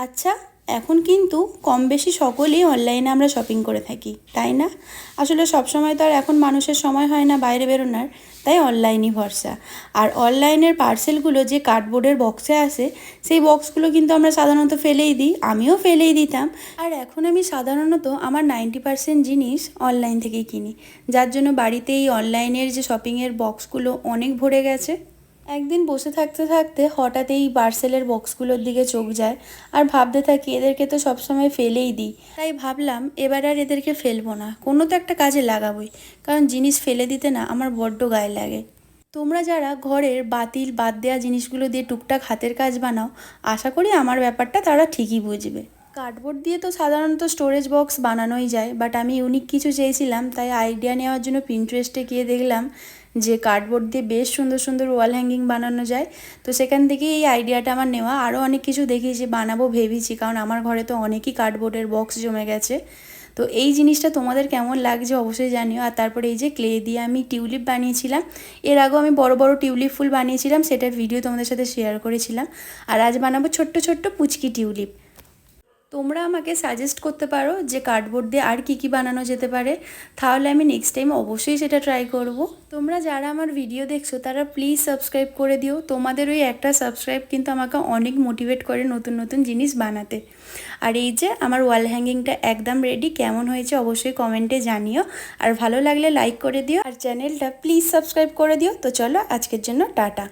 আচ্ছা, এখন কিন্তু কম বেশি সকলেই অনলাইনে আমরা শপিং করে থাকি, তাই না? আসলে সবসময় তো আর এখন মানুষের সময় হয় না বাইরে বেরোনোর, তাই অনলাইনই ভরসা। আর অনলাইনের পার্সেলগুলো যে কার্ডবোর্ডের বক্সে আসে, সেই বক্সগুলো কিন্তু আমরা সাধারণত ফেলেই দিই, আমিও ফেলেই দিতাম। আর এখন আমি সাধারণত আমার 90% জিনিস অনলাইন থেকেই কিনি, যার জন্য বাড়িতে এই অনলাইনের যে শপিংয়ের বক্সগুলো অনেক ভরে গেছে। একদিন বসে থাকতে থাকতে হঠাৎ এই পার্সেলের বক্সগুলোর দিকে চোখ যায়, আর ভাবতে থাকি এদেরকে তো সবসময় ফেলেই দিই। তাই ভাবলাম এবার আর এদেরকে ফেলবো না, কোনো তো একটা কাজে লাগাবোই। কারণ জিনিস ফেলে দিতে না আমার বড্ড গায়ে লাগে। তোমরা যারা ঘরের বাতিল বাদ দেওয়া জিনিসগুলো দিয়ে টুকটাক হাতের কাজ বানাও, আশা করি আমার ব্যাপারটা তারা ঠিকই বুঝবে। কার্ডবোর্ড দিয়ে তো সাধারণত স্টোরেজ বক্স বানানোই যায়, বাট আমি ইউনিক কিছু চেয়েছিলাম, তাই আইডিয়া নেওয়ার জন্য পিন্টারেস্টে গিয়ে দেখলাম যে কার্ডবোর্ড দিয়ে বেশ সুন্দর সুন্দর ওয়াল হ্যাঙ্গিং বানানো যায়। তো সেখান থেকেই এই আইডিয়াটা আমার নেওয়া। আরও অনেক কিছু দেখিয়েছি, বানাবো ভেবেছি, কারণ আমার ঘরে তো অনেকই কার্ডবোর্ডের বক্স জমে গেছে। তো এই জিনিসটা তোমাদের কেমন লাগছে অবশ্যই জানিও। আর তারপরে এই যে ক্লে দিয়ে আমি টিউলিপ বানিয়েছিলাম, এর আগেও আমি বড় বড় টিউলিপ ফুল বানিয়েছিলাম, সেটার ভিডিও তোমাদের সাথে শেয়ার করেছিলাম। আর আজ বানাবো ছোট্ট ছোট্ট পুচকি টিউলিপ। তোমরা আমাকে সাজেস্ট করতে পারো যে কার্ডবোর্ড দিয়ে আর কি কি বানানো যেতে পারে, তাহলে আমি নেক্সট টাইম অবশ্যই সেটা ট্রাই করব। তোমরা যারা আমার ভিডিও দেখছো তারা প্লিজ সাবস্ক্রাইব করে দিও। তোমাদের ওই একটা সাবস্ক্রাইব কিন্তু আমাকে অনেক মোটিভেট করে নতুন নতুন জিনিস বানাতে। আর এই যে আমার ওয়াল হ্যাঙ্গিংটা একদম রেডি, কেমন হয়েছে অবশ্যই কমেন্টে জানিও। আর ভালো লাগলে লাইক করে দিও, আর চ্যানেলটা প্লিজ সাবস্ক্রাইব করে দিও। তো চলো আজকের জন্য টাটা।